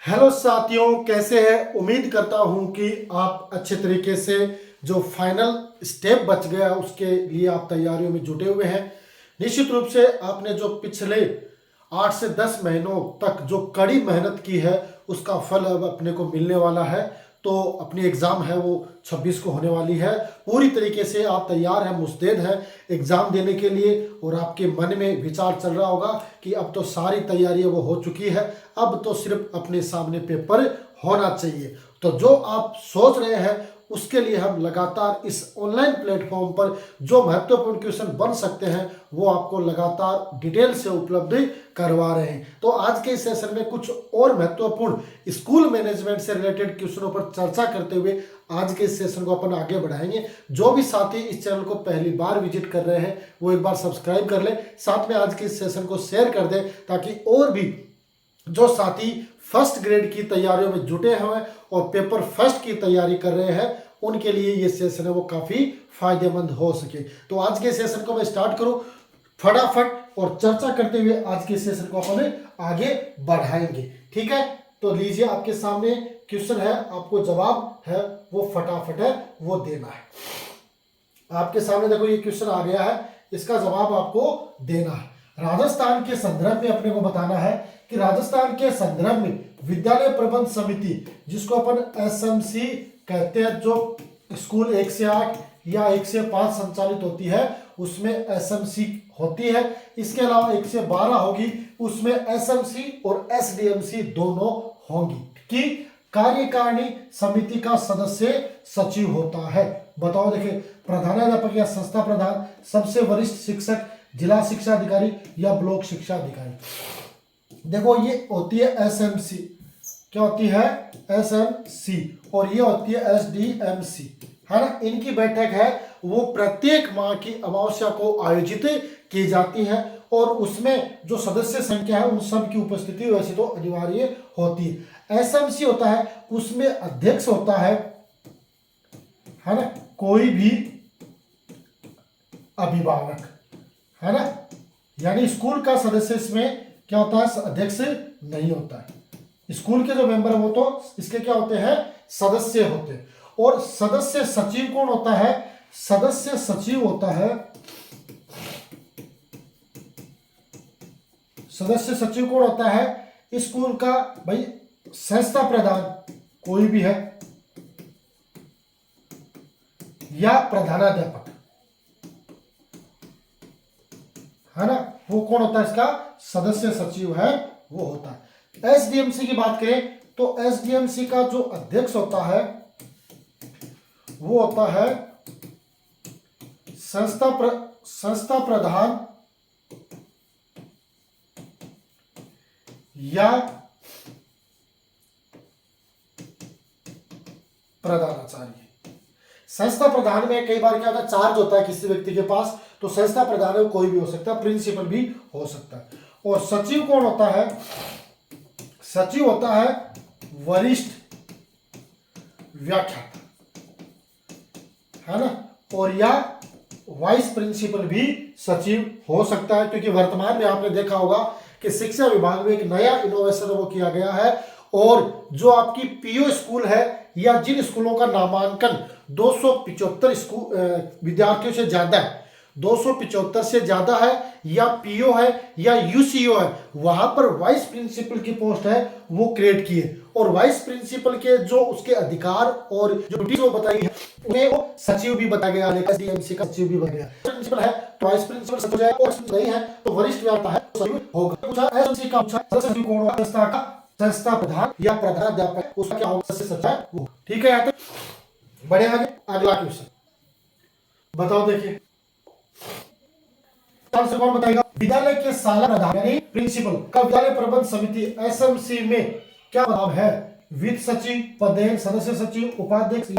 Hello साथियों, कैसे हैं। उम्मीद करता हूं कि आप अच्छे तरीके से जो फाइनल स्टेप बच गया उसके लिए आप तैयारियों में जुटे हुए हैं। निश्चित रूप से आपने जो पिछले 8 से 10 महीनों तक जो कड़ी मेहनत की है उसका फल अब अपने को मिलने वाला है। तो अपनी एग्ज़ाम है वो 26 को होने वाली है। पूरी तरीके से आप तैयार हैं, मुस्तैद हैं एग्ज़ाम देने के लिए। और आपके मन में विचार चल रहा होगा कि अब तो सारी तैयारियां वो हो चुकी है, अब तो सिर्फ अपने सामने पेपर होना चाहिए। तो जो आप सोच रहे हैं उसके लिए हम लगातार इस ऑनलाइन प्लेटफॉर्म पर जो महत्वपूर्ण क्वेश्चन बन सकते हैं वो आपको लगातार डिटेल से उपलब्ध करवा रहे हैं। तो आज के इस सेशन में कुछ और महत्वपूर्ण स्कूल मैनेजमेंट से रिलेटेड क्वेश्चनों पर चर्चा करते हुए आज के इस सेशन को अपन आगे बढ़ाएंगे। जो भी साथी इस चैनल को पहली बार विजिट कर रहे हैं वो एक बार सब्सक्राइब कर लें, साथ में आज के इस सेशन को शेयर कर दें ताकि और भी जो साथी फर्स्ट ग्रेड की तैयारियों में जुटे हुए हैं और पेपर फर्स्ट की तैयारी कर रहे हैं उनके लिए ये सेशन है वो काफ़ी फायदेमंद हो सके। तो आज के सेशन को मैं स्टार्ट करूं फटाफट और चर्चा करते हुए आज के सेशन को अपन आगे बढ़ाएंगे। ठीक है, तो लीजिए आपके सामने क्वेश्चन है, आपको जवाब है वो फटाफट है वो देना है। आपके सामने देखो ये क्वेश्चन आ गया है, इसका जवाब आपको देना है। राजस्थान के संदर्भ में अपने को बताना है कि राजस्थान के संदर्भ में विद्यालय प्रबंध समिति जिसको अपन एसएमसी कहते हैं, जो स्कूल 1 से 8 या 1 से 5 संचालित होती है उसमें एसएमसी होती है। इसके अलावा 1 से 12 होगी उसमें एसएमसी और एसडीएमसी दोनों होंगी। कि कार्यकारिणी समिति का सदस्य सचिव होता है। बताओ, देखिए प्रधानाध्यापक या संस्था प्रधान, सबसे वरिष्ठ शिक्षक, जिला शिक्षा अधिकारी या ब्लॉक शिक्षा अधिकारी। देखो ये होती है एसएमसी, क्या होती है एसएमसी, और ये होती है एसडीएमसी, है ना। इनकी बैठक है वो प्रत्येक माह की अमावस्या को आयोजित की जाती है और उसमें जो सदस्य संख्या है उन सब की उपस्थिति वैसे तो अनिवार्य होती है। एसएमसी होता है उसमें अध्यक्ष होता है ना, कोई भी अभिभावक, है ना। यानी स्कूल का सदस्य इसमें क्या होता है, अध्यक्ष नहीं होता है। स्कूल के जो मेंबर है वो तो इसके क्या होते हैं, सदस्य होते हैं। और सदस्य सचिव कौन होता है, सदस्य सचिव होता है, सदस्य सचिव कौन होता है स्कूल का, भाई संस्था प्रधान कोई भी है या प्रधानाध्यापक, है ना, वो कौन होता है, इसका सदस्य सचिव है वो होता है। एसडीएमसी की बात करें तो एसडीएमसी का जो अध्यक्ष होता है वो होता है संस्था प्रधान या प्रधानाचार्य। संस्था प्रधान में कई बार क्या होता है, चार्ज होता है किसी व्यक्ति के पास, तो संस्था प्रधान है कोई भी हो सकता है, प्रिंसिपल भी हो सकता है। और सचिव कौन होता है, सचिव होता है वरिष्ठ व्याख्याता, है ना। और या वाइस प्रिंसिपल भी सचिव हो सकता है, क्योंकि वर्तमान में आपने देखा होगा कि शिक्षा विभाग में एक नया इनोवेशन वो किया गया है। और जो आपकी पीओ स्कूल है या जिन स्कूलों का नामांकन 275 स्कूल विद्यार्थियों से ज्यादा है, 275 से ज्यादा है, या पीओ है या यूसीओ है, वहां पर वाइस प्रिंसिपल की पोस्ट है वो क्रिएट की है। और वाइस प्रिंसिपल के जो उसके अधिकार और जो ड्यूटीज वो बताई है उन्हें वो सचिव भी बताया गया, एसडीएमसी का सचिव भी बन गया। प्रिंसिपल है तो वाइस प्रिंसिपल सचिव है, और नहीं है तो वरिष्ठ व्याख्याता है तो सचिव होगा। पूछा एसडीएमसी का, पूछा सचिव कौन होगा, संस्था का संस्था प्रधान या प्रधानाध्यापक, उसका क्या होगा, सदस्य सचिव है वो। ठीक है, यहाँ तक बढ़े आगे। अगला क्वेश्चन बताओ, देखिए से कौन बताएगा, विद्यालय के साला प्रधान यानी प्रिंसिपल का विद्यालय प्रबंध समिति एसएमसी में क्या पद है, वित्त सचिव, पदेन, सदस्य सचिव, उपाध्यक्ष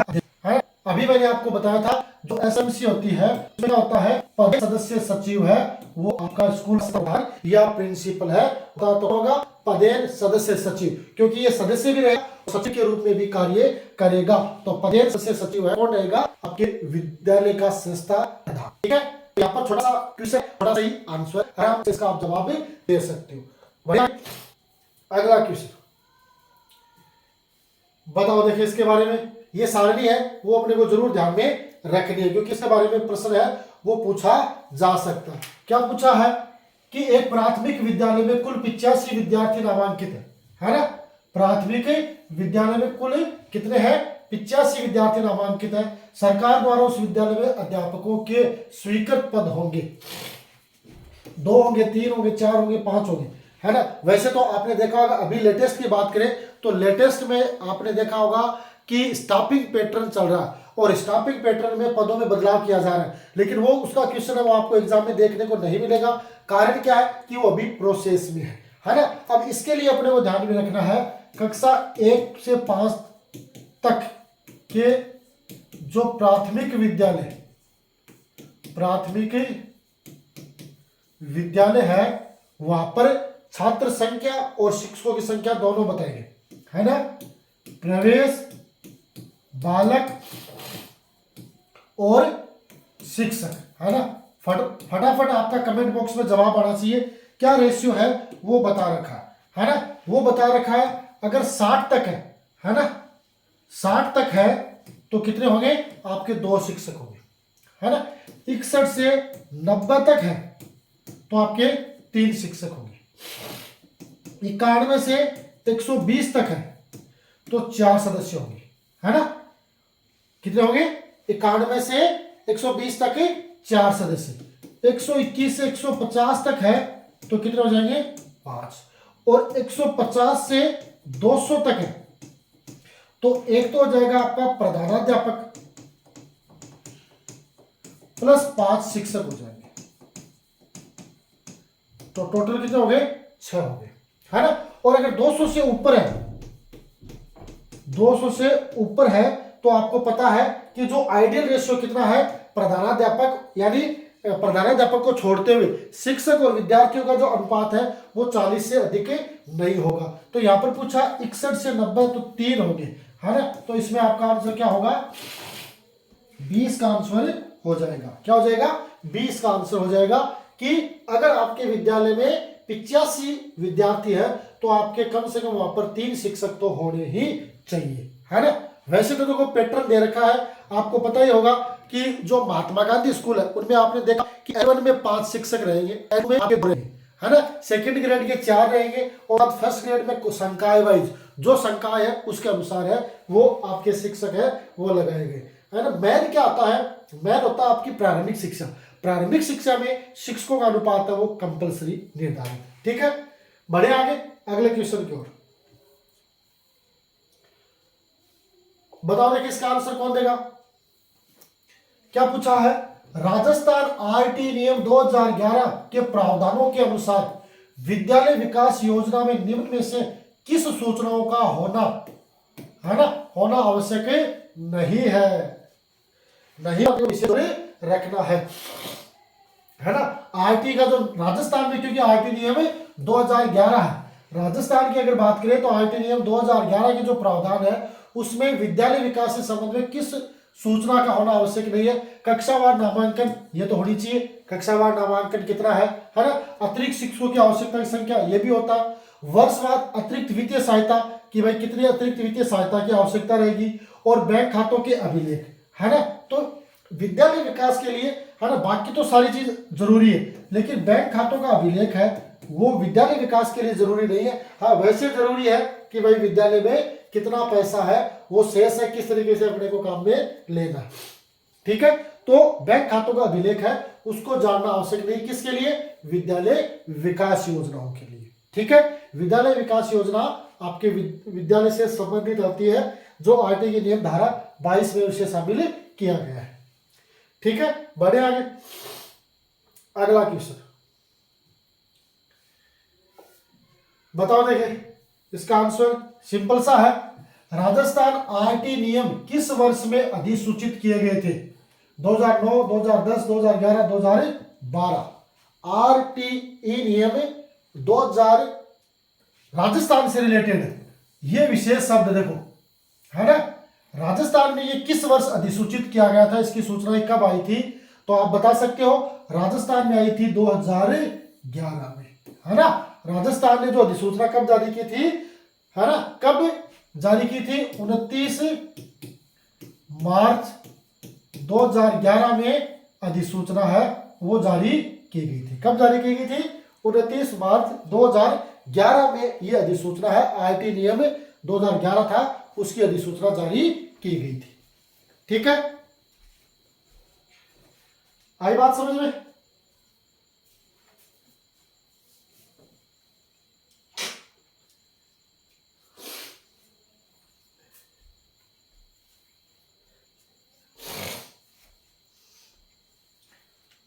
है। अभी मैंने आपको बताया था जो एसएमसी होती है उसमें क्या होता है, पद सदस्य सचिव है वो आपका स्कूल प्रधान या प्रिंसिपल है, तो होगा पदेन सदस्य सचिव, क्योंकि ये सदस्य भी रहेगा सचिव के रूप में भी कार्य करेगा। तो पदेन सदस्य सचिव है कौन रहेगा, आपके विद्यालय का संस्था प्रधान। ठीक है, यहाँ पर छोटा सा क्वेश्चन, थोड़ा सा ही आंसर, आराम से इसका आप जवाब भी दे सकते हो। बढ़िया, अगला क्वेश्चन बताओ देखिए इसके बारे में, ये सारणी है वो अपने को जरूर ध्यान में रखनी है क्योंकि इसके बारे में प्रश्न है वो पूछा जा सकता है। क्या पूछा है कि एक प्राथमिक विद्यालय में कुल 85 विद्यार्थी नामांकित है ना। प्राथमिक विद्यालय में कुल कितने हैं, 85 विद्यार्थी नामांकित है। सरकार द्वारा उस विद्यालय में अध्यापकों के स्वीकृत पद होंगे, 2 होंगे, 3 होंगे, 4 होंगे, 5 होंगे, है ना। वैसे तो आपने देखा होगा, अभी लेटेस्ट की बात करें तो लेटेस्ट में आपने देखा होगा कि स्टाफिंग पैटर्न चल रहा है और स्टाफिंग पैटर्न में पदों में बदलाव किया जा रहा है, लेकिन वो उसका क्वेश्चन है वो आपको एग्जाम में देखने को नहीं मिलेगा। कारण क्या है कि वो अभी प्रोसेस में है ना। अब इसके लिए अपने को ध्यान में रखना है कक्षा 1 से 5 तक के जो प्राथमिक विद्यालय है वहां पर छात्र संख्या और शिक्षकों की संख्या दोनों बताएंगे, है ना। प्रवेश, बालक और शिक्षक, है ना। फटाफट आपका कमेंट बॉक्स में जवाब आना चाहिए। क्या रेशियो है वो बता रखा है ना, वो बता रखा है। अगर 60 तक है ना, 60 तक है तो कितने होंगे आपके 2 शिक्षक होंगे, है ना। 61 से 90 तक है तो आपके 3 शिक्षक होंगे। 91 से 120 तक है तो 4 सदस्य होंगे, है ना। कितने होंगे, 91 से 120 तक 4 सदस्य। 121 से 150 तक है तो कितने हो जाएंगे 5। और 150 से 200 तक है तो एक तो हो जाएगा आपका प्रधानाध्यापक प्लस 5 शिक्षक हो जाएंगे, तो टोटल कितने हो गए 6 हो गए, है ना। और अगर 200 से ऊपर है, 200 से ऊपर है तो आपको पता है कि जो आइडियल रेशियो कितना है, प्रधानाध्यापक यानी प्रधानाध्यापक को छोड़ते हुए शिक्षक और विद्यार्थियों का जो अनुपात है वो 40 से अधिक नहीं होगा। तो यहां पर पूछा 61 से 90 तो 3 होंगे, है ना। तो इसमें आपका आंसर क्या होगा 20 का आंसर हो जाएगा। क्या हो जाएगा 20 का आंसर हो जाएगा कि अगर आपके विद्यालय में 85 विद्यार्थी है तो आपके कम से कम वहां पर 3 शिक्षक तो होने ही चाहिए, है ना। वैसे तो देखो पैटर्न दे रखा है, आपको पता ही होगा कि जो महात्मा गांधी स्कूल है उनमें आपने देखा कि L1 में 5 शिक्षक रहेंगे, L2 में आपके रहेंगे, है ना। सेकंड ग्रेड के 4 रहेंगे और फर्स्ट ग्रेड में संकाय वाइज जो संकाय है उसके अनुसार है वो आपके शिक्षक है वो लगाए गए, है ना। मेन क्या आता है, मेन होता है आपकी प्रारंभिक शिक्षा। प्रारंभिक शिक्षा में शिक्षकों का अनुपात है वो कंपलसरी निर्धारित, ठीक है। बढ़े आगे अगले क्वेश्चन की ओर। बताओ देखिए इसका आंसर कौन देगा। क्या पूछा है, राजस्थान आरटी नियम 2011 के प्रावधानों के अनुसार विद्यालय विकास योजना में निम्न में से किस सूचनाओं का होना, है ना, होना आवश्यक नहीं है, नहीं इसे रखना है ना। आरटी का जो राजस्थान में, क्योंकि आरटी नियम 2011 है, राजस्थान की अगर बात करें तो आरटी नियम 2011 के जो प्रावधान है उसमें विद्यालय विकास से संबंध में किस सूचना का होना आवश्यक नहीं है। कक्षावार नामांकन ये तो होनी चाहिए, कक्षावार नामांकन कितना है ना। अतिरिक्त शिक्षकों की आवश्यकता की संख्या ये भी होता है। वर्षवार अतिरिक्त वित्तीय सहायता कि भाई कितनी अतिरिक्त वित्तीय सहायता की आवश्यकता रहेगी, और बैंक खातों के अभिलेख, है ना। तो विद्यालय विकास के लिए, है ना, बाकी तो सारी चीज जरूरी है लेकिन बैंक खातों का अभिलेख है वो विद्यालय विकास के लिए जरूरी नहीं है। हाँ वैसे जरूरी है कि भाई विद्यालय में कितना पैसा है वो शेष है किस तरीके से अपने को काम में लेना, ठीक है। तो बैंक खातों का अभिलेख है उसको जानना आवश्यक नहीं, किसके लिए, विद्यालय विकास योजनाओं के लिए, ठीक है। विद्यालय विकास योजना आपके विद्यालय से संबंधित होती है जो आरटी की नियम धारा 22 में उसे शामिल किया गया है, ठीक है। बढ़े आगे अगला क्वेश्चन बताओ। देखिए इसका आंसर सिंपल सा है, राजस्थान आरटी नियम किस वर्ष में अधिसूचित किए गए थे, 2009, 2010, 2011, 2012। आरटीई नियम 2000 राजस्थान से रिलेटेड है, ये विशेष शब्द देखो, है ना। राजस्थान में ये किस वर्ष अधिसूचित किया गया था, इसकी सूचना कब आई थी, तो आप बता सकते हो राजस्थान में आई थी 2011 में, है ना। राजस्थान ने जो अधिसूचना कब जारी की थी, है ना, कब जारी की थी 29 मार्च 2011 में अधिसूचना है वो जारी की गई थी। कब जारी की गई थी? 29 मार्च 2011 में ये अधिसूचना है, आईटी नियम 2011 था, उसकी अधिसूचना जारी की गई थी। ठीक है, आई बात समझ में?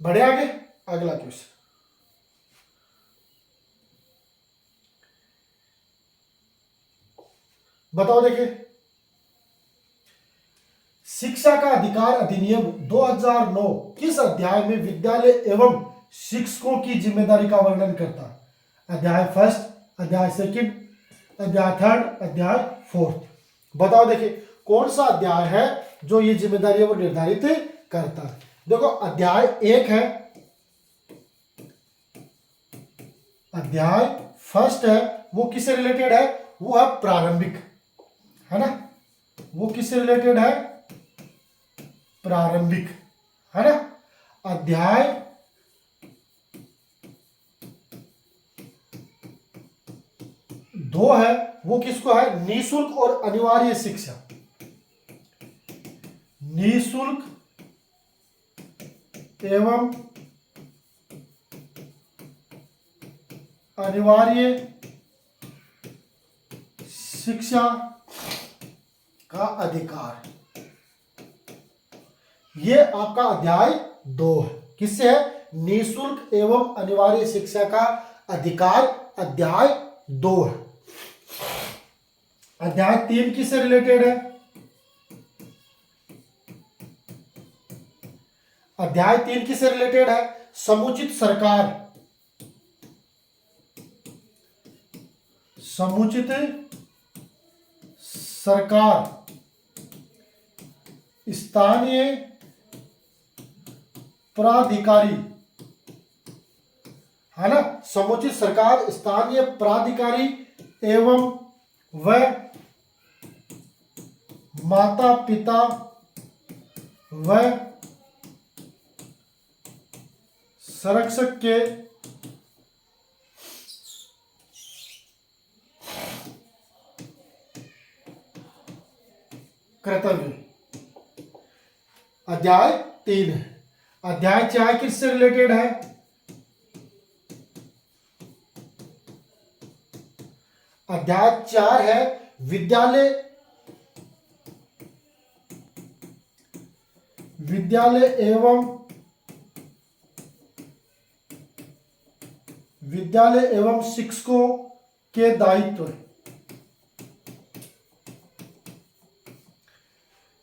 बढ़े आगे, अगला क्वेश्चन। बताओ, देखिए, शिक्षा का अधिकार अधिनियम 2009 किस अध्याय में विद्यालय एवं शिक्षकों की जिम्मेदारी का वर्णन करता है? अध्याय फर्स्ट, अध्याय सेकंड, अध्याय थर्ड, अध्याय फोर्थ। बताओ, देखिए, कौन सा अध्याय है जो ये जिम्मेदारी वो निर्धारित करता है? देखो, अध्याय एक है, अध्याय फर्स्ट है, वो किससे रिलेटेड है? वो है प्रारंभिक, है ना? वो किससे रिलेटेड है? प्रारंभिक, है ना? अध्याय दो है, वो किसको है? निःशुल्क और अनिवार्य शिक्षा। निःशुल्क एवं अनिवार्य शिक्षा का अधिकार, ये आपका अध्याय 2 है। किससे है? निःशुल्क एवं अनिवार्य शिक्षा का अधिकार, अध्याय 2 है। अध्याय 3 किससे रिलेटेड है? अध्याय 3 किससे रिलेटेड है? समुचित सरकार, समुचित सरकार, स्थानीय प्राधिकारी, है ना? समुचित सरकार, स्थानीय प्राधिकारी एवं व माता पिता व संरक्षक के कर्तव्य, अध्याय 3 है। अध्याय 4 किससे रिलेटेड है? अध्याय 4 है विद्यालय एवं शिक्षकों के दायित्व,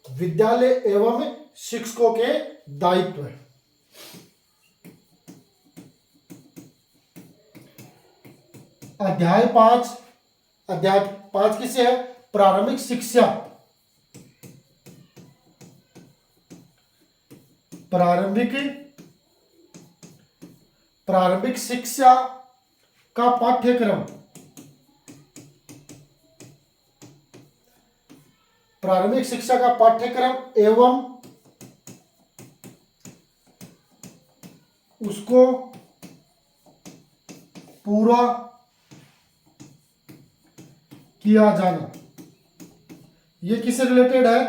विद्यालय एवं शिक्षकों के दायित्व। अध्याय 5 किससे है? प्रारंभिक शिक्षा, प्रारंभिक शिक्षा का पाठ्यक्रम, प्रारंभिक शिक्षा का पाठ्यक्रम एवं उसको पूरा किया जाना, ये किससे रिलेटेड है?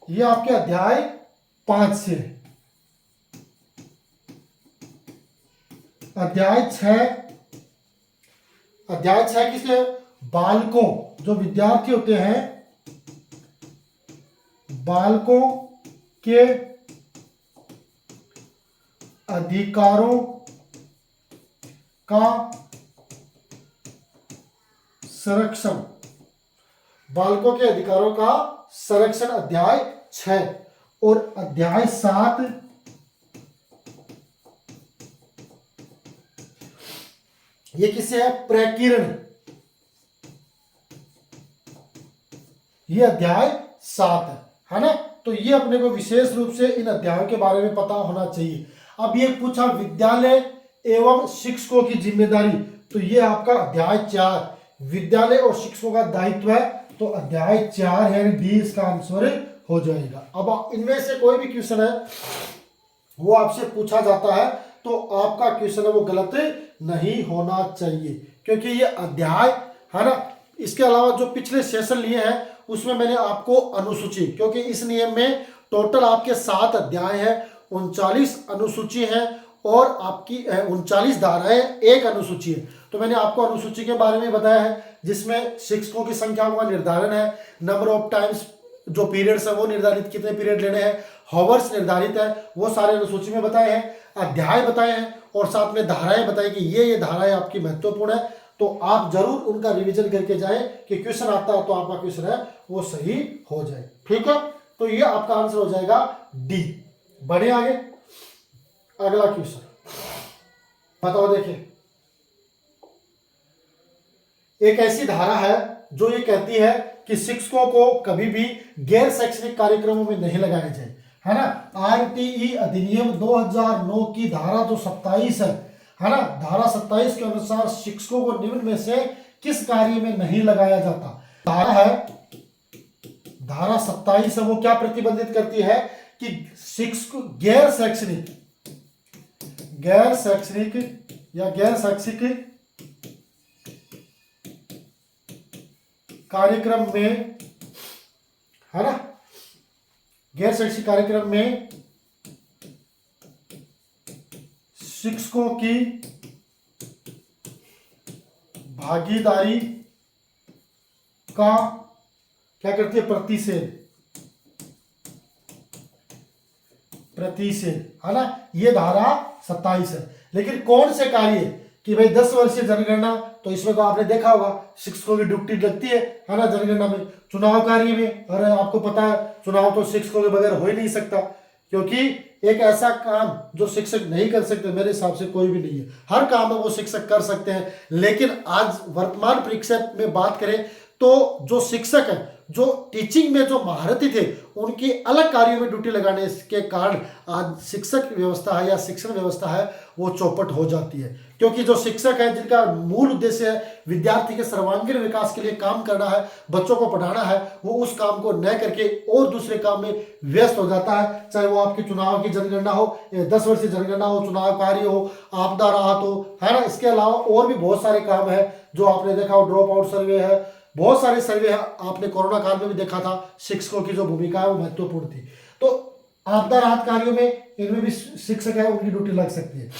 ये आपके अध्याय 5 से है। अध्याय 6 किससे? बालकों, जो विद्यार्थी होते हैं, बालकों के अधिकारों का संरक्षण, बालकों के अधिकारों का संरक्षण, अध्याय 6। और अध्याय 7 ये किससे है? प्रकीर्ण, ये अध्याय 7 है ना? तो ये अपने को विशेष रूप से इन अध्यायों के बारे में पता होना चाहिए। अब ये पूछा विद्यालय एवं शिक्षकों की जिम्मेदारी, तो ये आपका अध्याय 4 विद्यालय और शिक्षकों का दायित्व है, तो अध्याय 4 है, डी इसका आंसर हो जाएगा। अब इनमें से कोई भी क्वेश्चन है वो आपसे पूछा जाता है तो आपका क्वेश्चन है वो गलत नहीं होना चाहिए, क्योंकि ये अध्याय है ना। इसके अलावा जो पिछले सेशन लिए हैं उसमें मैंने आपको अनुसूची, क्योंकि इस नियम में टोटल आपके 7 अध्याय है, 39 अनुसूची है और आपकी 39 धाराएं, 1 अनुसूची है। तो मैंने आपको अनुसूची के बारे में बताया है, जिसमें शिक्षकों की संख्या का निर्धारण है, नंबर ऑफ टाइम्स जो पीरियड्स है वो निर्धारित, कितने पीरियड लेने हैं, हॉवर्स निर्धारित है, वो सारे अनुसूची में बताए हैं, अध्याय बताए हैं और साथ में धाराएं बताई कि ये धाराएं आपकी महत्वपूर्ण है। तो आप जरूर उनका रिवीजन करके जाएं कि क्वेश्चन आता है तो आपका क्वेश्चन है वो सही हो जाए। ठीक है, तो ये आपका आंसर हो जाएगा डी। बढ़े आगे, अगला क्वेश्चन बताओ। देखिए, एक ऐसी धारा है जो ये कहती है कि शिक्षकों को कभी भी गैर शैक्षणिक कार्यक्रमों में नहीं लगाया जाए, है ना। आरटीई अधिनियम 2009 की धारा जो 27 है ना, धारा 27 के अनुसार शिक्षकों को निम्न में से किस कार्य में नहीं लगाया जाता। धारा 27 है वो क्या प्रतिबंधित करती है कि शिक्षक गैर शैक्षणिक या गैर शैक्षिक कार्यक्रम में, है ना, गैर शैक्षिक कार्यक्रम में शिक्षकों की भागीदारी का क्या करती है, प्रतिषेध, है ना। ये धारा 27 है। लेकिन कौन से कार्य कि भाई 10 वर्षीय जनगणना, तो इसमें तो आपने देखा होगा शिक्षकों की ड्यूटी लगती है ना, जनगणना में। चुनाव कार्य में, अरे आपको पता है चुनाव तो शिक्षकों के बगैर हो ही नहीं सकता, क्योंकि एक ऐसा काम जो शिक्षक नहीं कर सकते मेरे हिसाब से कोई भी नहीं है। हर काम है वो शिक्षक कर सकते हैं, लेकिन आज वर्तमान परीक्षा में बात करें तो जो शिक्षक है, जो टीचिंग में जो महारथी थे, उनकी अलग कार्यों में ड्यूटी लगाने के कारण आज शिक्षक व्यवस्था है या शिक्षण व्यवस्था है वो चौपट हो जाती है। क्योंकि जो शिक्षक है जिनका मूल उद्देश्य है विद्यार्थी के सर्वांगीण विकास के लिए काम करना है, बच्चों को पढ़ाना है, वो उस काम को न करके और दूसरे काम में व्यस्त हो जाता है। चाहे वो आपकी चुनाव की जनगणना हो, 10 वर्षीय जनगणना हो, चुनाव कार्य हो, आपदा राहत हो, है ना। इसके अलावा और भी बहुत सारे काम है जो आपने देखा हो, ड्रॉप आउट सर्वे है, बहुत सारे सर्वे है। आपने कोरोना काल में भी देखा था शिक्षकों की जो भूमिका है वो महत्वपूर्ण थी। तो आपदा राहत कार्यों में इनमें भी शिक्षक है, उनकी ड्यूटी लग सकती है।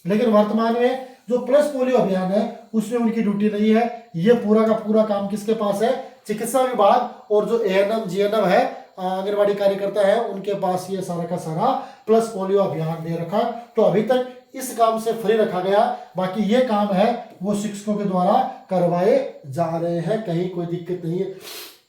लेकिन वर्तमान में जो प्लस पोलियो अभियान है उसमें उनकी ड्यूटी नहीं है। ये पूरा का पूरा काम किसके पास है, चिकित्सा विभाग और जो एएनएम जीएनएम है, आंगनबाड़ी कार्यकर्ता है, उनके पास ये सारा का सारा प्लस पोलियो अभियान दे रखा। तो अभी तक इस काम से फ्री रखा गया, बाकी ये काम है वो शिक्षकों के द्वारा करवाए जा रहे हैं, कहीं कोई दिक्कत नहीं है।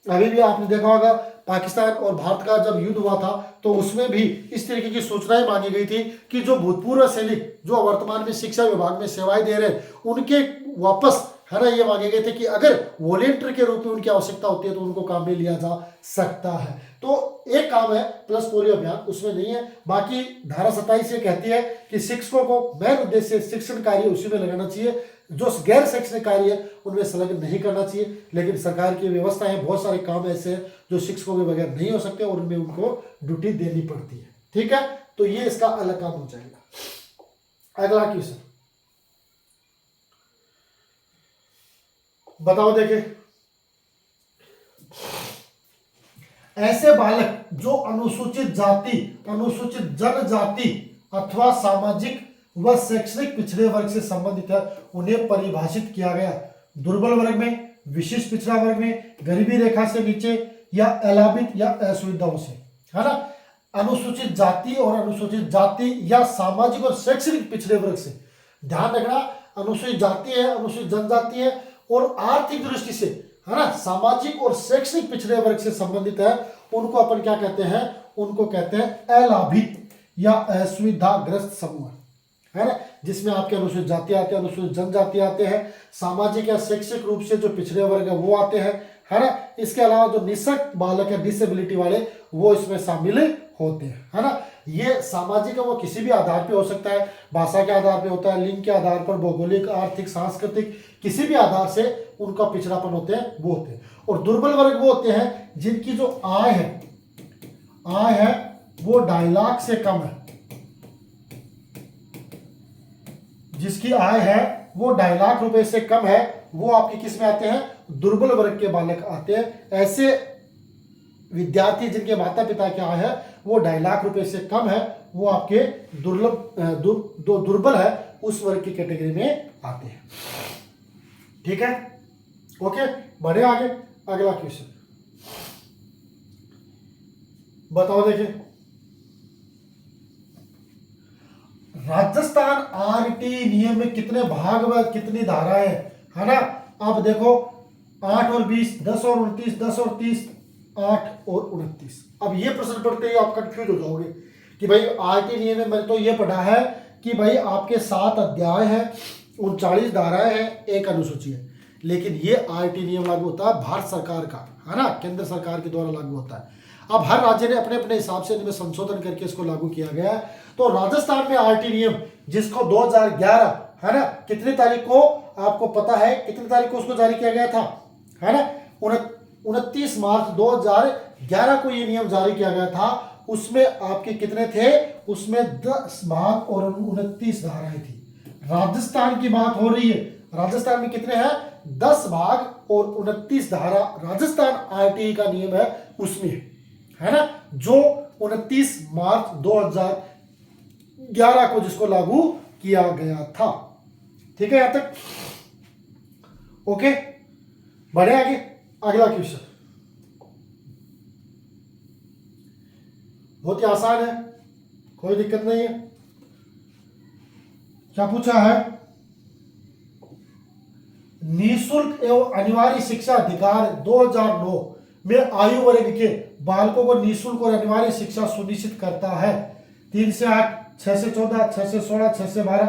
अभी भी आपने देखा होगा पाकिस्तान और भारत का जब युद्ध हुआ था तो उसमें भी इस तरीके की सूचनाएं मांगी गई थी कि जो भूतपूर्व सैनिक जो वर्तमान में शिक्षा विभाग में सेवाएं दे रहे हैं उनके वापस, है ना, ये मांगे गए थे कि अगर वॉलेंटियर के रूप में उनकी आवश्यकता होती है तो उनको काम में लिया जा सकता है। तो एक काम है प्लस पोलियो अभियान, उसमें नहीं है। बाकी धारा 27 ये कहती है कि शिक्षकों को मेन उद्देश्य शिक्षण कार्य उसी में लगाना चाहिए, जो गैर शैक्षणिक कार्य है उनमें संलग्न नहीं करना चाहिए। लेकिन सरकार की व्यवस्था है, बहुत सारे काम ऐसे हैं जो शिक्षकों के बगैर नहीं हो सकते और उनमें उनको ड्यूटी देनी पड़ती है। ठीक है, तो ये इसका अलग काम हो जाएगा। अगला क्वेश्चन बताओ। देखिए, ऐसे बालक जो अनुसूचित जाति, अनुसूचित जनजाति अथवा सामाजिक व शैक्षणिक पिछड़े वर्ग से संबंधित है उन्हें परिभाषित किया गया दुर्बल वर्ग में, विशिष्ट पिछड़ा वर्ग में, गरीबी रेखा से नीचे या अलाभित या असुविधाओं से, है ना। अनुसूचित जाति और अनुसूचित जाति या सामाजिक और शैक्षणिक पिछड़े वर्ग से, ध्यान रखना, अनुसूचित जाति है, अनुसूचित जनजाति है और आर्थिक दृष्टि से, है ना, सामाजिक और शैक्षणिक पिछड़े वर्ग से संबंधित है, उनको अपन क्या कहते हैं, उनको कहते हैं अलाभित या असुविधाग्रस्त समूह, है ना। जिसमें आपके अनुसूचित जाति आते हैं, अनुसूचित जनजाति आते हैं, सामाजिक या शैक्षिक रूप से जो पिछड़े वर्ग है वो आते हैं, है ना। इसके अलावा जो निःशक्त बालक है, डिसेबिलिटी वाले, वो इसमें शामिल होते हैं, है ना। ये सामाजिक है वो किसी भी आधार पे हो सकता है, भाषा के आधार पे होता है, लिंग के आधार पर, भौगोलिक, आर्थिक, सांस्कृतिक, किसी भी आधार से उनका पिछड़ापन होते हैं वो होते हैं। और दुर्बल वर्ग वो होते हैं जिनकी जो आय है वो 2.5 लाख से कम है, जिसकी आय है वो 2.5 लाख रुपए से कम है, वो आपके किस में आते हैं, दुर्बल वर्ग के बालक आते हैं। ऐसे विद्यार्थी जिनके माता पिता की आय है वो 2.5 लाख रुपए से कम है, वो आपके दुर्बल है उस वर्ग की कैटेगरी में आते हैं। ठीक है, ओके, बढ़े आगे। अगला क्वेश्चन बताओ, देखिए राजस्थान आरटी नियम में कितने भाग व कितनी धाराएं है ना। अब देखो 8 और 20, 10 और 29, 10 और 30, 8 और 29। अब ये प्रश्न पढ़ते ही आप कंफ्यूज हो जाओगे कि भाई आरटी नियम में मैंने तो ये पढ़ा है कि भाई आपके 7 अध्याय हैं, 39 धाराएं हैं, 1 अनुसूची है, लेकिन ये आरटी नियम लागू होता है भारत सरकार का, है ना, केंद्र सरकार के द्वारा लागू होता है। अब हर राज्य ने अपने अपने हिसाब से इनमें संशोधन करके इसको लागू किया गया है। तो राजस्थान में आरटी नियम जिसको 2011, है ना, कितनी तारीख को आपको पता है, कितनी तारीख को उसको जारी किया गया था, है ना, 29 मार्च 2011 को ये नियम जारी किया गया था। उसमें आपके कितने थे, उसमें 10 भाग और 29 धाराएं थी। राजस्थान की बात हो रही है, राजस्थान में कितने हैं, 10 भाग और 29 धारा राजस्थान आरटीई का नियम है उसमें, है ना, जो 29 मार्च 2011 को जिसको लागू किया गया था। ठीक है, यहां तक ओके, बढ़े आगे। अगला क्वेश्चन बहुत ही आसान है, कोई दिक्कत नहीं है। क्या पूछा है, निःशुल्क एवं अनिवार्य शिक्षा अधिकार 2009 में आयु वर्ग के बालकों को निःशुल्क और अनिवार्य शिक्षा सुनिश्चित करता है। 3 से 8, 6 से 14, 6 से 16, 6 से 12।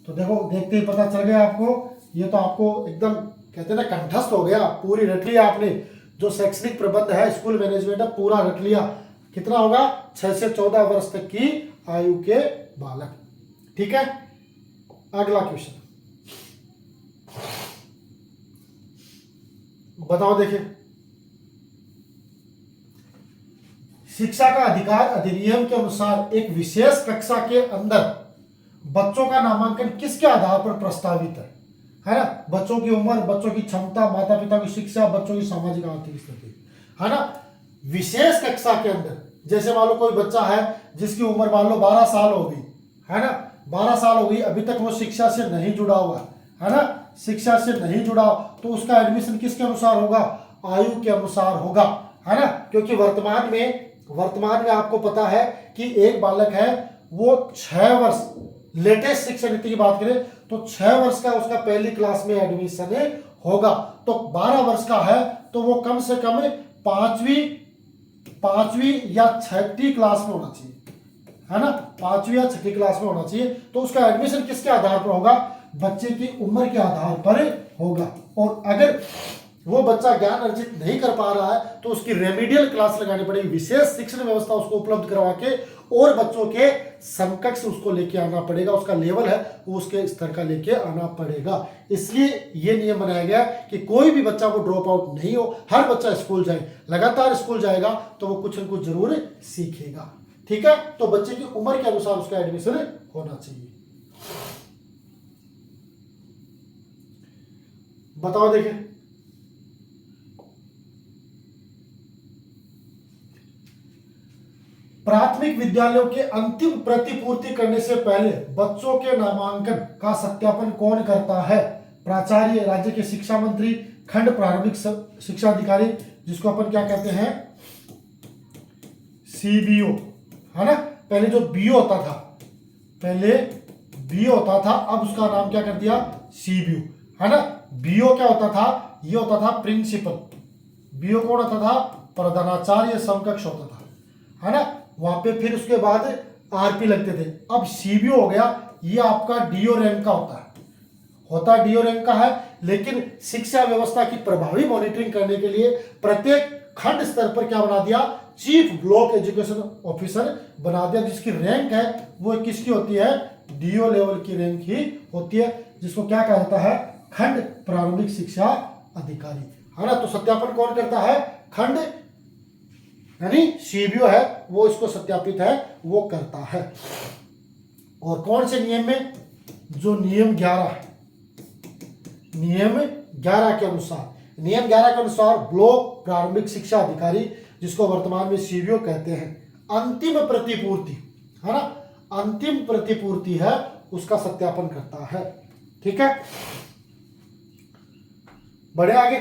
तो देखो देखते ही पता चल गया आपको, ये तो आपको एकदम कहते हैं ना कंठस्थ हो गया, पूरी रट लिया आपने। जो शैक्षणिक प्रबंध है, स्कूल मैनेजमेंट है, पूरा रट लिया। कितना होगा, 6 से 14 वर्ष तक की आयु के बालक। ठीक है, अगला क्वेश्चन बताओ, देखिए शिक्षा का अधिकार अधिनियम के अनुसार एक विशेष कक्षा के अंदर बच्चों का नामांकन किसके आधार पर प्रस्तावित है ना। बच्चों की उम्र, बच्चों की क्षमता, माता पिता की शिक्षा, बच्चों की सामाजिक आर्थिक स्थिति, है ना। विशेष कक्षा के अंदर, जैसे मान लो कोई बच्चा है जिसकी उम्र मान लो 12 साल हो गई, है ना, 12 साल हो गई, अभी तक वो शिक्षा से नहीं जुड़ा हुआ है ना, शिक्षा से नहीं जुड़ा, तो उसका एडमिशन किसके अनुसार होगा, आयु के अनुसार होगा, है ना। क्योंकि वर्तमान में आपको पता है कि एक बालक है वो 6 वर्ष, लेटेस्ट शिक्षा नीति की बात करें तो 6 वर्ष का उसका पहली क्लास में एडमिशन होगा। तो 12 वर्ष का है तो वो कम से कम पांचवी या छठी क्लास में होना चाहिए, है ना, 5वीं या 6ठी क्लास में होना चाहिए। तो उसका एडमिशन किसके आधार पर होगा, बच्चे की उम्र के आधार पर होगा। और अगर वो बच्चा ज्ञान अर्जित नहीं कर पा रहा है तो उसकी रेमिडियल क्लास लगानी पड़ेगी, विशेष शिक्षण व्यवस्था उसको उपलब्ध करवा के और बच्चों के समकक्ष उसको लेके आना पड़ेगा, उसका लेवल है वो उसके स्तर का लेके आना पड़ेगा। इसलिए ये नियम बनाया गया कि कोई भी बच्चा वो ड्रॉप आउट नहीं हो, हर बच्चा स्कूल जाए, लगातार स्कूल जाएगा तो वो कुछ न कुछ जरूर सीखेगा। ठीक है, तो बच्चे की उम्र के अनुसार उसका एडमिशन होना चाहिए। बताओ, देखिए प्राथमिक विद्यालयों के अंतिम प्रतिपूर्ति करने से पहले बच्चों के नामांकन का सत्यापन कौन करता है, प्राचार्य, राज्य के शिक्षा मंत्री, खंड प्रारंभिक शिक्षा अधिकारी, जिसको अपन क्या कहते हैं, सीबीओ, है ना। पहले जो बीओ होता था, अब उसका नाम क्या कर दिया, सीबीओ, है ना। बीओ क्या होता था, ये होता था प्रिंसिपल, बीओ कौन होता था, प्रधानाचार्य समकक्ष होता था, है ना। वहां पे फिर उसके बाद आरपी लगते थे। अब सीबीओ हो गया, ये आपका डीओ रैंक का होता डीओ रैंक का है, लेकिन शिक्षा व्यवस्था की प्रभावी मॉनिटरिंग करने के लिए प्रत्येक खंड स्तर पर क्या बना दिया, चीफ ब्लॉक एजुकेशन ऑफिसर बना दिया, जिसकी रैंक है वो किसकी होती है, डीओ लेवल की रैंक ही होती है, जिसको क्या कहा जाता है, खंड प्रारंभिक शिक्षा अधिकारी, है ना। तो सत्यापन कौन करता है, खंड यानी सीबीओ है वो इसको सत्यापित है वो करता है। और कौन से नियम में, जो नियम 11 है, नियम 11 के अनुसार, नियम 11 के अनुसार ब्लॉक प्रारंभिक शिक्षा अधिकारी, जिसको वर्तमान में सीबीओ कहते हैं, अंतिम प्रतिपूर्ति, है ना, अंतिम प्रतिपूर्ति है उसका सत्यापन करता है। ठीक है, बढ़े आगे।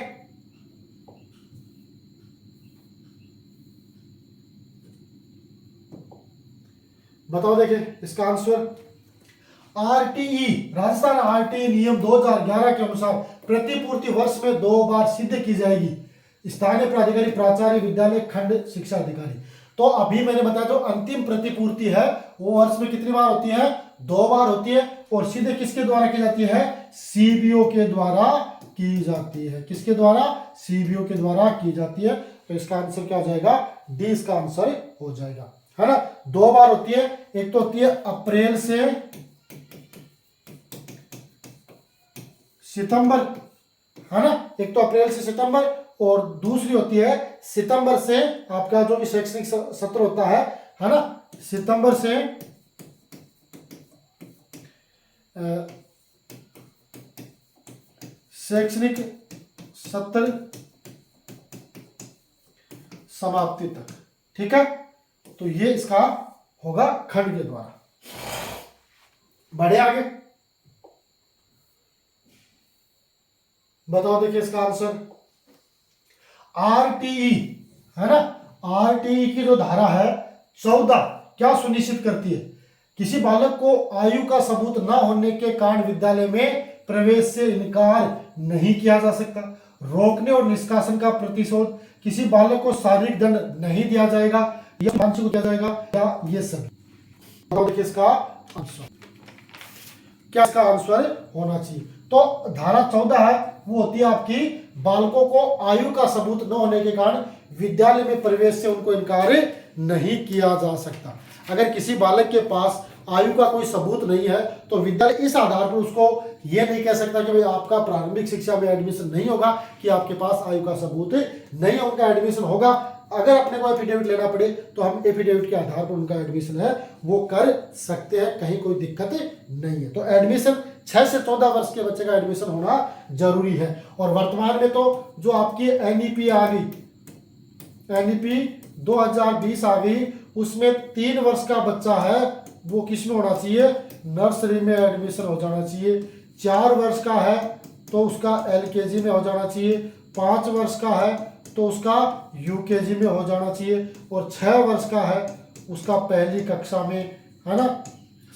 बताओ, देखिए इसका आंसर आरटीई, राजस्थान आरटीई नियम 2011 के अनुसार प्रतिपूर्ति वर्ष में 2 बार सिद्ध की जाएगी। स्थानीय प्राधिकारी, प्राचार्य विद्यालय, खंड शिक्षा अधिकारी। तो अभी मैंने बताया जो अंतिम प्रतिपूर्ति है वो वर्ष में कितनी बार होती है, 2 बार होती है, और सिद्ध किसके द्वारा की जाती है, सीबीओ के द्वारा की जाती है। किसके द्वारा, सीबीओ के द्वारा की जाती है। तो इसका आंसर क्या हो जाएगा, डी इसका आंसर हो जाएगा, है ना। 2 बार होती है, एक तो होती है अप्रैल से सितंबर, है ना, एक तो अप्रैल से सितंबर, और दूसरी होती है सितंबर से आपका जो भी शैक्षणिक सत्र होता है ना, सितंबर से शैक्षणिक सत्र समाप्ति तक। ठीक है, तो ये इसका होगा खंड के द्वारा। बढ़े आगे, बताओ, देखिए इसका आंसर आरटीई, है ना। आरटीई की जो धारा है 14 क्या सुनिश्चित करती है, किसी बालक को आयु का सबूत न होने के कारण विद्यालय में प्रवेश से इनकार नहीं किया जा सकता, रोकने और निष्कासन का प्रतिशोध, किसी बालक को शारीरिक दंड नहीं दिया जाएगा या मानसिक दिया जाएगा, या ये सभी। तो देखिए इसका आंसर क्या, इसका आंसर होना चाहिए। तो धारा 14 है वो होती है आपकी बालकों को आयु का सबूत न होने के कारण विद्यालय में प्रवेश से उनको इनकार नहीं किया जा सकता। अगर किसी बालक के पास आयु का कोई सबूत नहीं है तो विद्यालय इस आधार पर उसको ये नहीं कह सकता कि भाई आपका प्रारंभिक शिक्षा में एडमिशन नहीं होगा कि आपके पास आयु का सबूत नहीं है, उनका एडमिशन होगा। अगर अपने को एफिडेविट लेना पड़े तो हम एफिडेविट के आधार पर उनका एडमिशन है वो कर सकते हैं, कहीं कोई दिक्कत नहीं है। तो एडमिशन 6 से 14 वर्ष के बच्चे का एडमिशन होना जरूरी है। और वर्तमान में तो जो आपकी एनईपी आ गई, एनईपी 2020 आ गई, उसमें 3 वर्ष का बच्चा है वो किस में होना चाहिए, नर्सरी में एडमिशन हो जाना चाहिए। 4 वर्ष का है तो उसका एलकेजी में हो जाना चाहिए, 5 वर्ष का है तो उसका यूकेजी में हो जाना चाहिए, और 6 वर्ष का है उसका पहली कक्षा में, है ना,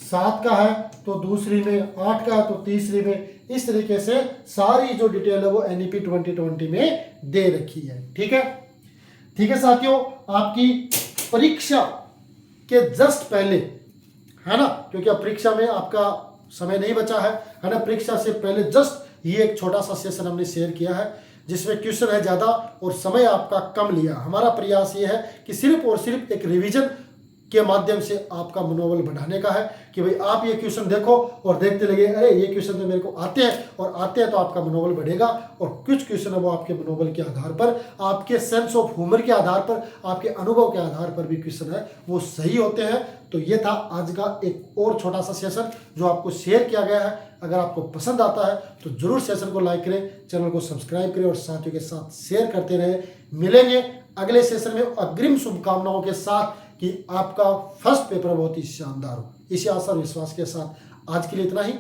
7 का है तो दूसरी में, 8 का है तो तीसरी में। इस तरीके से सारी जो डिटेल है वो एनईपी 2020 में दे रखी है। ठीक है, ठीक है साथियों, आपकी परीक्षा के जस्ट पहले, है ना, क्योंकि अब परीक्षा में आपका समय नहीं बचा है ना, परीक्षा से पहले जस्ट ये एक छोटा सा सेशन हमने शेयर किया है जिसमें क्वेश्चन है ज़्यादा और समय आपका कम लिया। हमारा प्रयास ये है कि सिर्फ और सिर्फ एक रिवीजन के माध्यम से आपका मनोबल बढ़ाने का है कि भाई आप ये क्वेश्चन देखो और देखते लगे अरे ये क्वेश्चन तो मेरे को आते हैं, और आते हैं तो आपका मनोबल बढ़ेगा। और कुछ क्वेश्चन है वो आपके मनोबल के आधार पर, आपके सेंस ऑफ ह्यूमर के आधार पर, आपके अनुभव के आधार पर भी क्वेश्चन है वो सही होते हैं। तो ये था आज का एक और छोटा सा सेशन जो आपको शेयर किया गया है। अगर आपको पसंद आता है तो जरूर सेशन को लाइक करें, चैनल को सब्सक्राइब करें और साथियों के साथ शेयर करते रहें। मिलेंगे अगले सेशन में अग्रिम शुभकामनाओं के साथ कि आपका फर्स्ट पेपर बहुत ही शानदार हो। इसी आशा और विश्वास के साथ आज के लिए इतना ही।